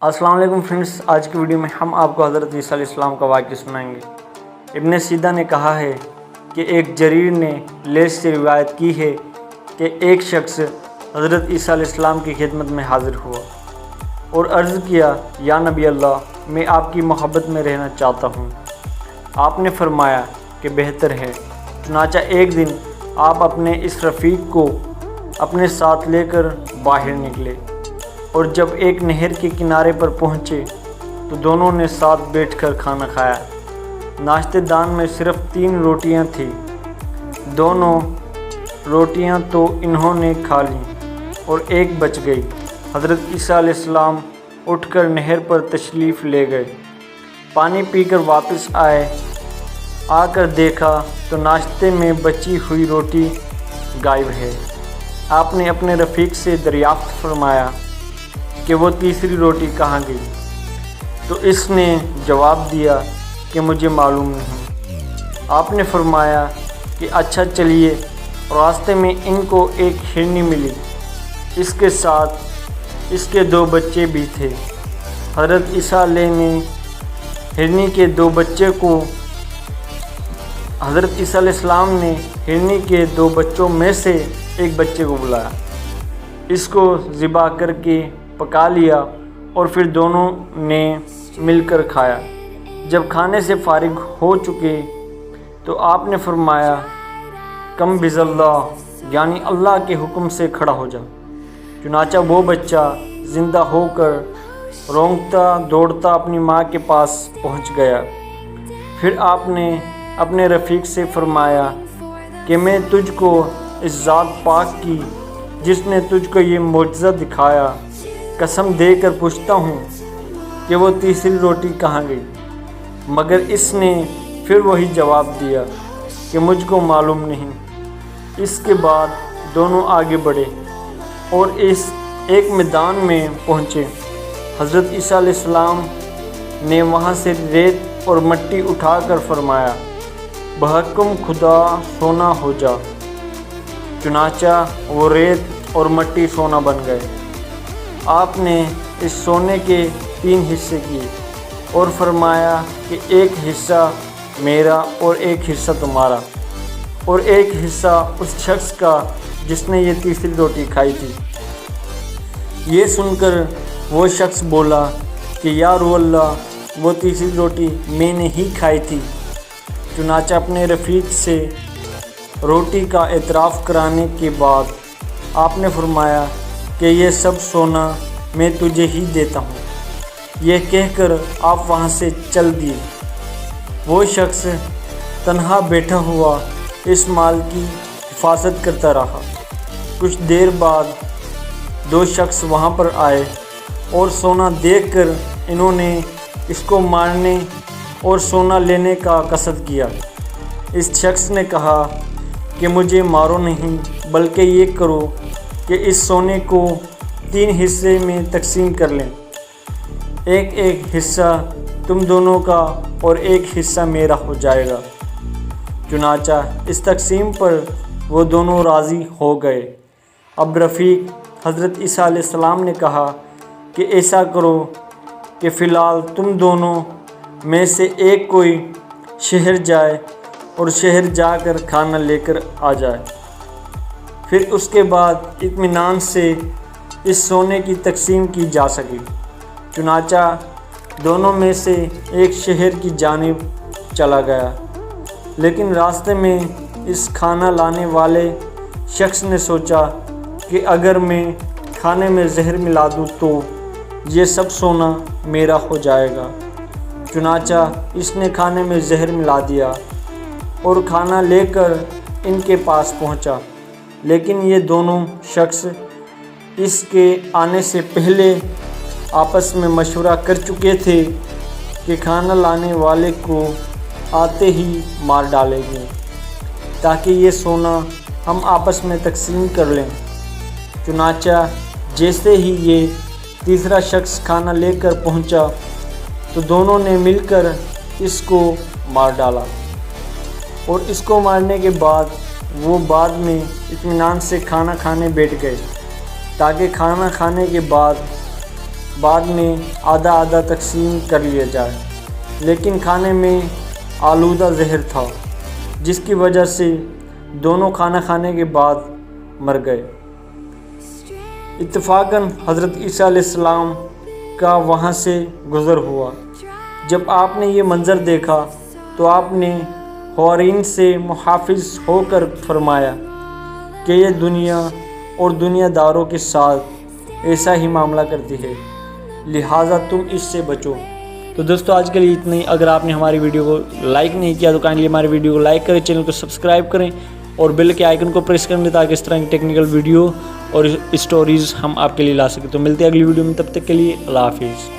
السلام علیکم فرینڈس، آج کی ویڈیو میں ہم آپ کو حضرت عیسیٰ علیہ السلام کا واقعہ سنائیں گے۔ ابن سیدہ نے کہا ہے کہ ایک جریر نے لیث سے روایت کی ہے کہ ایک شخص حضرت عیسیٰ علیہ السلام کی خدمت میں حاضر ہوا اور عرض کیا، یا نبی اللہ، میں آپ کی محبت میں رہنا چاہتا ہوں۔ آپ نے فرمایا کہ بہتر ہے۔ چنانچہ ایک دن آپ اپنے اس رفیق کو اپنے ساتھ لے کر باہر نکلے اور جب ایک نہر کے کنارے پر پہنچے تو دونوں نے ساتھ بیٹھ کر کھانا کھایا۔ ناشتے دان میں صرف 3 روٹیاں تھیں۔ دونوں روٹیاں تو انہوں نے کھا لیں اور ایک بچ گئی۔ حضرت عیسیٰ علیہ السلام اٹھ کر نہر پر تشریف لے گئے۔ پانی پی کر واپس آ کر دیکھا تو ناشتے میں بچی ہوئی روٹی غائب ہے۔ آپ نے اپنے رفیق سے دریافت فرمایا کہ وہ تیسری روٹی کہاں گئی؟ تو اس نے جواب دیا کہ مجھے معلوم نہیں۔ آپ نے فرمایا کہ اچھا چلیے۔ راستے میں ان کو ایک ہرنی ملی، اس کے ساتھ اس کے 2 بچے بھی تھے۔ حضرت عیسیٰ علیہ السلام نے ہرنی کے 2 بچوں میں سے ایک بچے کو بلایا، اس کو ذبح کر کے پکا لیا اور پھر دونوں نے مل کر کھایا۔ جب کھانے سے فارغ ہو چکے تو آپ نے فرمایا، کم بز اللہ، یعنی اللہ کے حکم سے کھڑا ہو جا۔ چنانچہ وہ بچہ زندہ ہو کر رونگتا دوڑتا اپنی ماں کے پاس پہنچ گیا۔ پھر آپ نے اپنے رفیق سے فرمایا کہ میں تجھ کو اس ذات پاک کی جس نے تجھ کو یہ معجزہ دکھایا قسم دے کر پوچھتا ہوں کہ وہ تیسری روٹی کہاں گئی؟ مگر اس نے پھر وہی جواب دیا کہ مجھ کو معلوم نہیں۔ اس کے بعد دونوں آگے بڑھے اور اس ایک میدان میں پہنچے۔ حضرت عیسیٰ علیہ السلام نے وہاں سے ریت اور مٹی اٹھا کر فرمایا، بحکم خدا سونا ہو جا۔ چنانچہ وہ ریت اور مٹی سونا بن گئے۔ آپ نے اس سونے کے 3 حصے کیے اور فرمایا کہ ایک حصہ میرا اور ایک حصہ تمہارا اور ایک حصہ اس شخص کا جس نے یہ تیسری روٹی کھائی تھی۔ یہ سن کر وہ شخص بولا کہ یا روح اللہ، وہ تیسری روٹی میں نے ہی کھائی تھی۔ چنانچہ اپنے رفیق سے روٹی کا اعتراف کرانے کے بعد آپ نے فرمایا کہ یہ سب سونا میں تجھے ہی دیتا ہوں۔ یہ کہہ کر آپ وہاں سے چل دیے۔ وہ شخص تنہا بیٹھا ہوا اس مال کی حفاظت کرتا رہا۔ کچھ دیر بعد 2 شخص وہاں پر آئے اور سونا دیکھ کر انہوں نے اس کو مارنے اور سونا لینے کا قصد کیا۔ اس شخص نے کہا کہ مجھے مارو نہیں، بلکہ یہ کرو کہ اس سونے کو 3 حصے میں تقسیم کر لیں، ایک حصہ تم دونوں کا اور ایک حصہ میرا ہو جائے گا۔ چنانچہ اس تقسیم پر وہ دونوں راضی ہو گئے۔ اب رفیق حضرت عیسیٰ علیہ السلام نے کہا کہ ایسا کرو کہ فی الحال تم دونوں میں سے ایک کوئی شہر جائے اور شہر جا کر کھانا لے کر آ جائے، پھر اس کے بعد اطمینان سے اس سونے کی تقسیم کی جا سکے۔ چنانچہ دونوں میں سے ایک شہر کی جانب چلا گیا، لیکن راستے میں اس کھانا لانے والے شخص نے سوچا کہ اگر میں کھانے میں زہر ملا دوں تو یہ سب سونا میرا ہو جائے گا۔ چنانچہ اس نے کھانے میں زہر ملا دیا اور کھانا لے کر ان کے پاس پہنچا، لیکن یہ دونوں شخص اس کے آنے سے پہلے آپس میں مشورہ کر چکے تھے کہ کھانا لانے والے کو آتے ہی مار ڈالیں گے تاکہ یہ سونا ہم آپس میں تقسیم کر لیں۔ چنانچہ جیسے ہی یہ تیسرا شخص کھانا لے کر پہنچا تو دونوں نے مل کر اس کو مار ڈالا، اور اس کو مارنے کے بعد وہ بعد میں اطمینان سے کھانا کھانے بیٹھ گئے، تاکہ کھانا کھانے کے بعد بعد میں آدھا آدھا تقسیم کر لیا جائے، لیکن کھانے میں آلودہ زہر تھا جس کی وجہ سے دونوں کھانا کھانے کے بعد مر گئے۔ اتفاقاً حضرت عیسیٰ علیہ السلام کا وہاں سے گزر ہوا۔ جب آپ نے یہ منظر دیکھا تو آپ نے حوارین سے محافظ ہو کر فرمایا کہ یہ دنیا اور دنیا داروں کے ساتھ ایسا ہی معاملہ کرتی ہے، لہٰذا تم اس سے بچو۔ تو دوستو آج کے لیے اتنا ہی۔ اگر آپ نے ہماری ویڈیو کو لائک نہیں کیا تو کائنڈلی ہماری ویڈیو کو لائک کریں، چینل کو سبسکرائب کریں اور بیل کے آئیکن کو پریس کریں تاکہ اس طرح کی ٹیکنیکل ویڈیو اور اسٹوریز ہم آپ کے لیے لا سکیں۔ تو ملتے ہیں اگلی ویڈیو میں، تب تک کے لیے اللہ حافظ۔